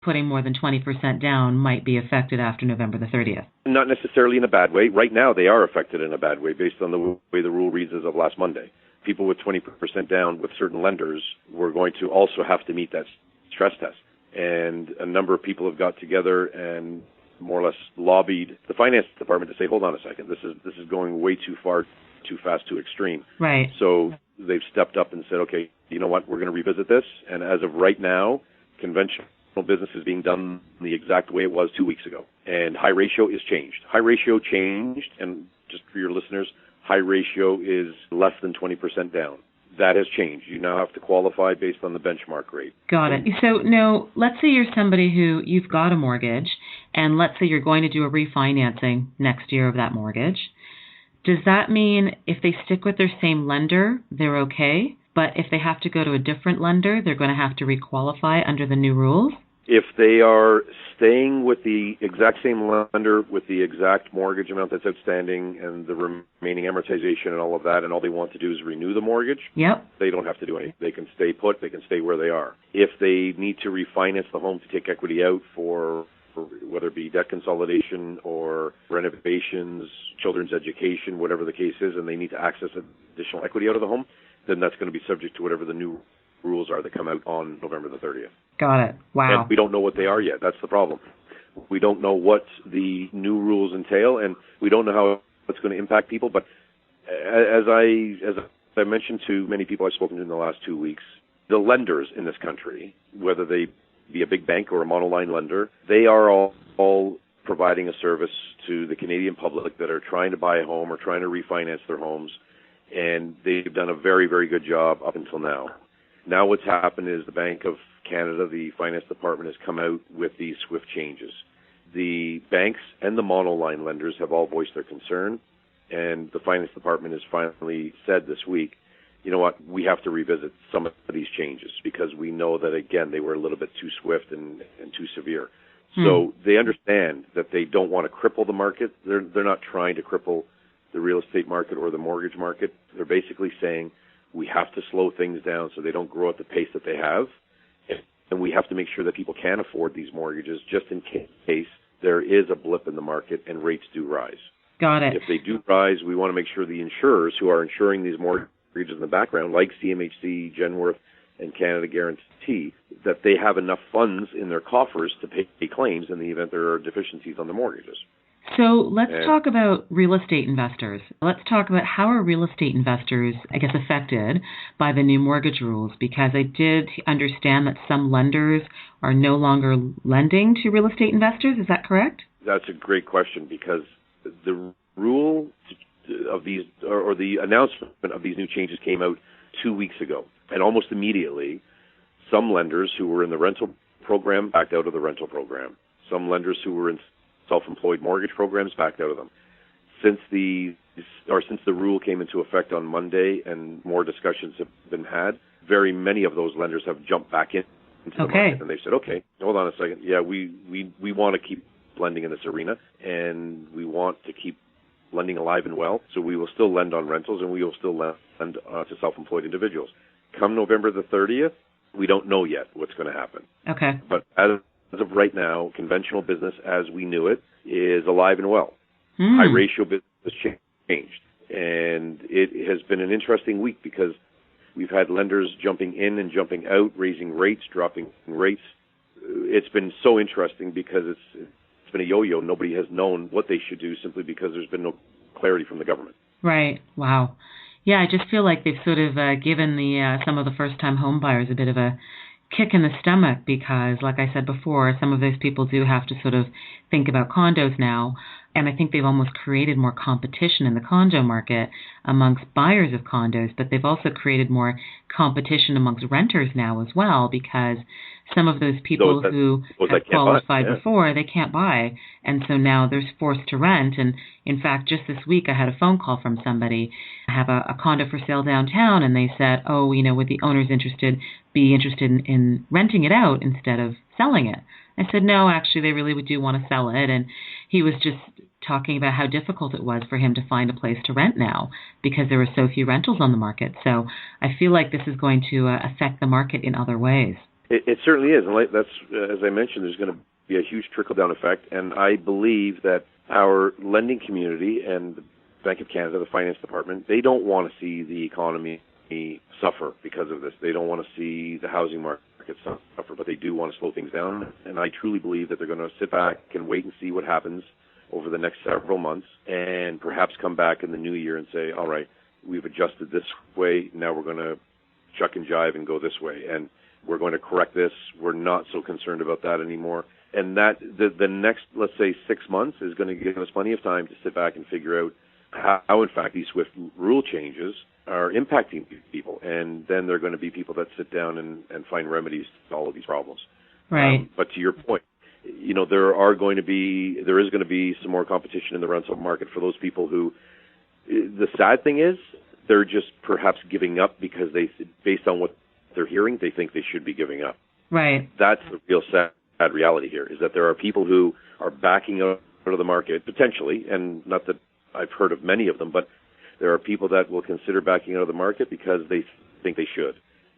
putting more than 20% down might be affected after November the 30th. Not necessarily in a bad way. Right now, they are affected in a bad way based on the way the rule reads as of last Monday. People with 20% down with certain lenders were going to also have to meet that stress test. And a number of people have got together and more or less lobbied the finance department to say, hold on a second, this is going way too far, too fast, too extreme. Right. So they've stepped up and said, okay, you know what, we're going to revisit this. And as of right now, conventional business is being done the exact way it was 2 weeks ago. And high ratio is changed. High ratio changed, and just for your listeners, high ratio is less than 20% down. That has changed. You now have to qualify based on the benchmark rate. Got it. So now, let's say you're somebody who you've got a mortgage, and let's say you're going to do a refinancing next year of that mortgage. Does that mean if they stick with their same lender, they're okay? But if they have to go to a different lender, they're going to have to requalify under the new rules? If they are staying with the exact same lender with the exact mortgage amount that's outstanding and the remaining amortization and all of that, and all they want to do is renew the mortgage, yep, they don't have to do anything. They can stay put. They can stay where they are. If they need to refinance the home to take equity out for whether it be debt consolidation or renovations, children's education, whatever the case is, and they need to access additional equity out of the home, then that's going to be subject to whatever the new rules are that come out on November the 30th. Got it. Wow. And we don't know what they are yet. That's the problem. We don't know what the new rules entail, and we don't know how it's going to impact people. But as I mentioned to many people I've spoken to in the last 2 weeks, the lenders in this country, whether they be a big bank or a monoline lender, they are all providing a service to the Canadian public that are trying to buy a home or trying to refinance their homes, and they've done a very, very good job up until now. Now what's happened is the Bank of Canada, the Finance Department, has come out with these swift changes. The banks and the monoline lenders have all voiced their concern, and the Finance Department has finally said this week, you know what, we have to revisit some of these changes because we know that, again, they were a little bit too swift and too severe. So they understand that they don't want to cripple the market. They're not trying to cripple the real estate market or the mortgage market. They're basically saying we have to slow things down so they don't grow at the pace that they have, and we have to make sure that people can afford these mortgages just in case there is a blip in the market and rates do rise. Got it. If they do rise, we want to make sure the insurers who are insuring these mortgages in the background, like CMHC, Genworth, and Canada Guarantee, that they have enough funds in their coffers to pay claims in the event there are deficiencies on the mortgages. So let's talk about real estate investors. Let's talk about how are real estate investors, I guess, affected by the new mortgage rules, because I did understand that some lenders are no longer lending to real estate investors. Is that correct? That's a great question, because the rule of these, or the announcement of these new changes came out 2 weeks ago. And almost immediately, some lenders who were in the rental program backed out of the rental program. Some lenders who were in self-employed mortgage programs backed out of them. Since the rule came into effect on Monday and more discussions have been had, very many of those lenders have jumped back into the market, and they said, okay, hold on a second. Yeah, we want to keep lending in this arena, and we want to keep lending alive and well, so we will still lend on rentals, and we will still lend to self-employed individuals. Come November the 30th, we don't know yet what's going to happen. Okay. But as of right now, conventional business as we knew it is alive and well. High ratio business has changed. And it has been an interesting week because we've had lenders jumping in and jumping out, raising rates, dropping rates. It's been so interesting because it's been a yo-yo. Nobody has known what they should do simply because there's been no clarity from the government. Right. Wow. Yeah, I just feel like they've sort of given some of the first-time home buyers a bit of a kick in the stomach because, like I said before, some of those people do have to sort of think about condos now. And I think they've almost created more competition in the condo market amongst buyers of condos, but they've also created more competition amongst renters now as well because some of those people who have qualified before, they can't buy. And so now they're forced to rent. And in fact, just this week, I had a phone call from somebody. I have a condo for sale downtown, and they said, oh, would the owners be interested in renting it out instead of selling it? I said, no, actually, they really do want to sell it. And he was just talking about how difficult it was for him to find a place to rent now because there were so few rentals on the market. So I feel like this is going to affect the market in other ways. It certainly is, and that's as I mentioned, there's going to be a huge trickle-down effect, and I believe that our lending community and the Bank of Canada, the Finance Department, they don't want to see the economy suffer because of this. They don't want to see the housing market suffer, but they do want to slow things down, and I truly believe that they're going to sit back and wait and see what happens over the next several months, and perhaps come back in the new year and say, all right, we've adjusted this way, now we're going to chuck and jive and go this way, and we're going to correct this. We're not so concerned about that anymore. And that the next, let's say, 6 months is going to give us plenty of time to sit back and figure out how in fact, these SWIFT rule changes are impacting people. And then there are going to be people that sit down and find remedies to all of these problems. Right. But to your point, there is going to be some more competition in the rental market for those people who, the sad thing is, they're just perhaps giving up because based on what they're hearing, they think they should be giving up. Right. That's the real sad reality here, is that there are people who are backing out of the market, potentially, and not that I've heard of many of them, but there are people that will consider backing out of the market because they think they should,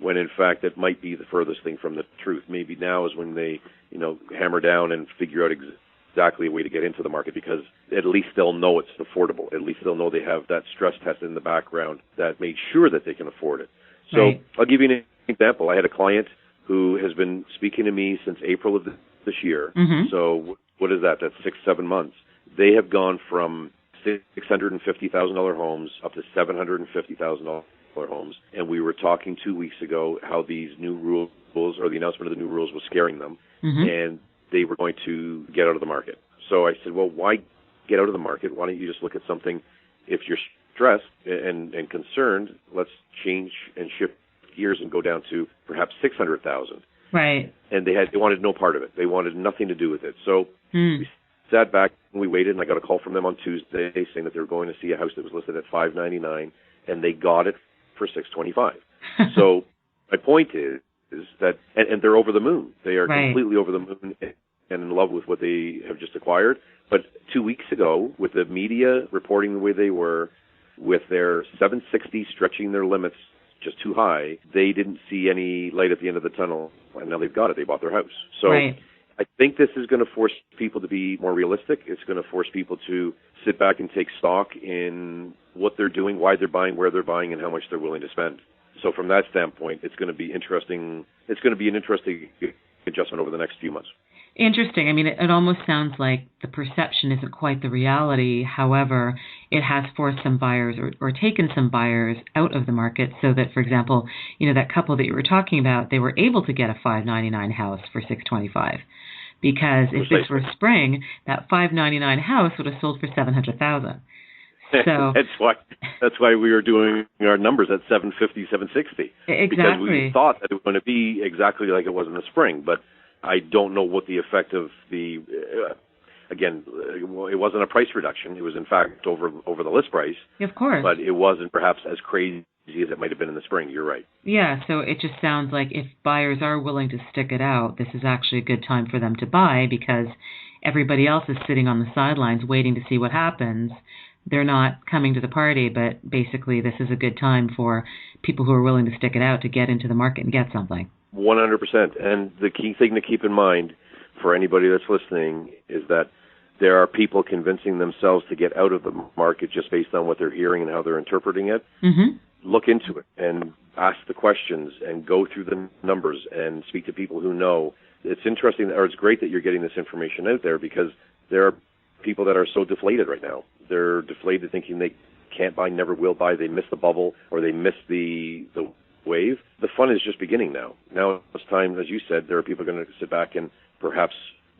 when in fact it might be the furthest thing from the truth. Maybe now is when they, hammer down and figure out exactly a way to get into the market, because at least they'll know it's affordable. At least they'll know they have that stress test in the background that made sure that they can afford it. So right. I'll give you an example. I had a client who has been speaking to me since April of this year. Mm-hmm. So what is that? That's 6-7 months. They have gone from $650,000 homes up to $750,000 homes. And we were talking 2 weeks ago how these new rules, or the announcement of the new rules, was scaring them. Mm-hmm. And they were going to get out of the market. So I said, well, why get out of the market? Why don't you just look at something? If you're stressed and concerned, let's change and shift gears and go down to perhaps 600,000. Right. And they wanted no part of it. They wanted nothing to do with it. So we sat back and we waited, and I got a call from them on Tuesday saying that they were going to see a house that was listed at $599, and they got it for $625. So my point is that, and they're over the moon. They are right. completely over the moon and in love with what they have just acquired. But 2 weeks ago, with the media reporting the way they were, with their 760 stretching their limits just too high, they didn't see any light at the end of the tunnel, and now they've got it. They bought their house. So right. I think this is going to force people to be more realistic. It's going to force people to sit back and take stock in what they're doing, why they're buying, where they're buying, and how much they're willing to spend. So from that standpoint, it's going to be interesting. It's going to be an interesting adjustment over the next few months. Interesting. I mean, it almost sounds like the perception isn't quite the reality. However, it has forced some buyers or taken some buyers out of the market so that, for example, that couple that you were talking about, they were able to get a $599 house for $625. Because if this were spring, that $599 house would have sold for $700,000. So that's why we were doing our numbers at $750, $760. Exactly. Because we thought that it was going to be exactly like it was in the spring, but I don't know what the effect of the, again, it wasn't a price reduction. It was, in fact, over the list price. Of course. But it wasn't perhaps as crazy as it might have been in the spring. You're right. Yeah, so it just sounds like if buyers are willing to stick it out, this is actually a good time for them to buy, because everybody else is sitting on the sidelines waiting to see what happens. They're not coming to the party, but basically this is a good time for people who are willing to stick it out to get into the market and get something. 100%. And the key thing to keep in mind for anybody that's listening is that there are people convincing themselves to get out of the market just based on what they're hearing and how they're interpreting it. Mm-hmm. Look into it and ask the questions and go through the numbers and speak to people who know. It's interesting, or it's great that you're getting this information out there, because there are people that are so deflated right now. They're deflated thinking they can't buy, never will buy, they missed the bubble, or they missed the wave. The fun is just beginning now. Now it's time, as you said, there are people going to sit back and perhaps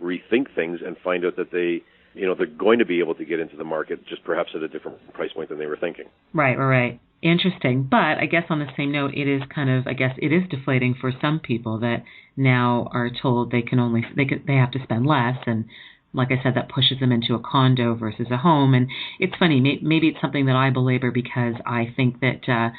rethink things and find out that they're going to be able to get into the market, just perhaps at a different price point than they were thinking. Right. Interesting. But I guess on the same note, it is it is deflating for some people that now are told they have to spend less, and like I said, that pushes them into a condo versus a home. And it's funny, maybe it's something that I belabor because I think that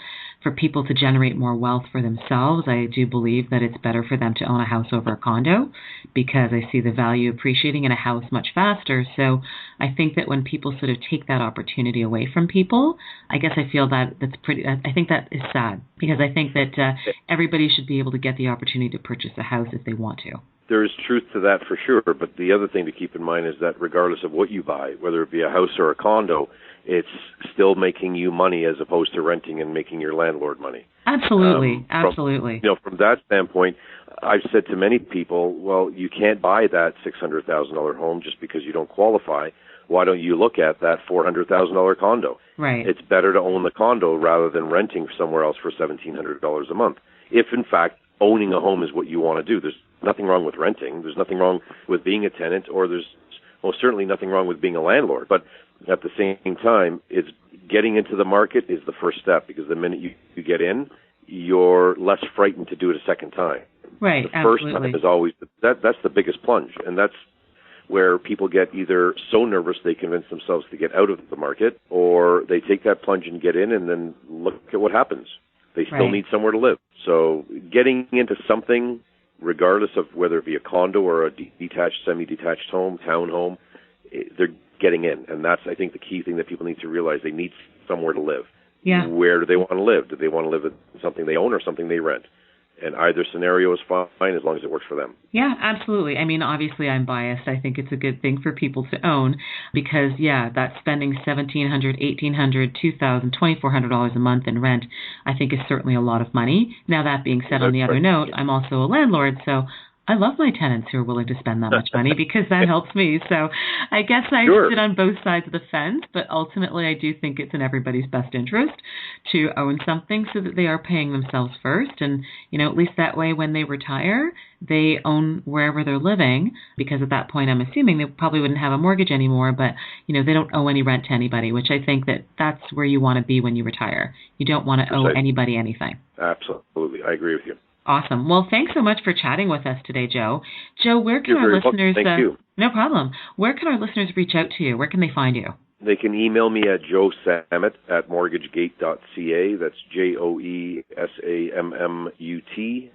for people to generate more wealth for themselves. I do believe that it's better for them to own a house over a condo because I see the value appreciating in a house much faster. So I think that when people sort of take that opportunity away from people, I guess I feel that I think that is sad because I think that everybody should be able to get the opportunity to purchase a house if they want to. There is truth to that for sure, but the other thing to keep in mind is that regardless of what you buy, whether it be a house or a condo, it's still making you money as opposed to renting and making your landlord money. Absolutely, absolutely. From that standpoint, I've said to many people, well, you can't buy that $600,000 home just because you don't qualify. Why don't you look at that $400,000 condo? Right. It's better to own the condo rather than renting somewhere else for $1,700 a month. If, in fact, owning a home is what you want to do, there's nothing wrong with renting. There's nothing wrong with being a tenant, or there's most certainly nothing wrong with being a landlord. But at the same time, it's getting into the market is the first step, because the minute you get in, you're less frightened to do it a second time. Right, the first absolutely. time is always that's the biggest plunge, and that's where people get either so nervous they convince themselves to get out of the market, or they take that plunge and get in and then look at what happens. They still need somewhere to live. So getting into something, regardless of whether it be a condo or a detached, semi-detached home, townhome, they're getting in. And that's, I think, the key thing that people need to realize. They need somewhere to live. Yeah. Where do they want to live? Do they want to live in something they own or something they rent? And either scenario is fine as long as it works for them. Yeah, absolutely. I mean, obviously I'm biased. I think it's a good thing for people to own because, that spending $1,700, $1,800, $2,000, $2,400 a month in rent, I think is certainly a lot of money. Now, that being said, on the other note, I'm also a landlord, so I love my tenants who are willing to spend that much money because that helps me. So I guess I sit on both sides of the fence, but ultimately I do think it's in everybody's best interest to own something so that they are paying themselves first. And, at least that way when they retire, they own wherever they're living, because at that point I'm assuming they probably wouldn't have a mortgage anymore, but, they don't owe any rent to anybody, which I think that's where you want to be when you retire. You don't want to owe anybody anything. Absolutely. I agree with you. Awesome. Well, thanks so much for chatting with us today, Joe. Joe, where can our listeners... Thank you. No problem. Where can our listeners reach out to you? Where can they find you? They can email me at joesammut at mortgagegate.ca. That's JOESAMMUT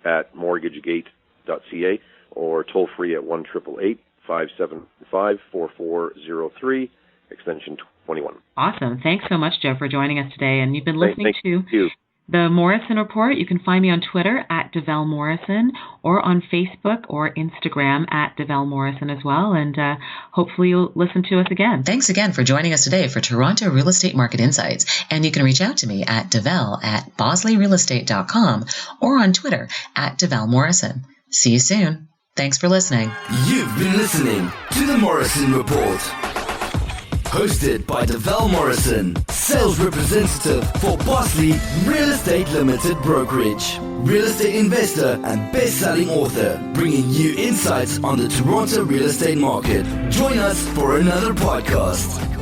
at mortgagegate.ca, or toll free at 1-888-575-4403, extension 21. Awesome. Thanks so much, Joe, for joining us today. And you've been listening to The Morrison Report. You can find me on Twitter at Develle Morrison, or on Facebook or Instagram at Develle Morrison as well. And hopefully you'll listen to us again. Thanks again for joining us today for Toronto Real Estate Market Insights. And you can reach out to me at Develle at BosleyRealEstate.com or on Twitter at Develle Morrison. See you soon. Thanks for listening. You've been listening to The Morrison Report. Hosted by Develle Morrison, sales representative for Bosley Real Estate Limited Brokerage, real estate investor and best-selling author, bringing you insights on the Toronto real estate market. Join us for another podcast.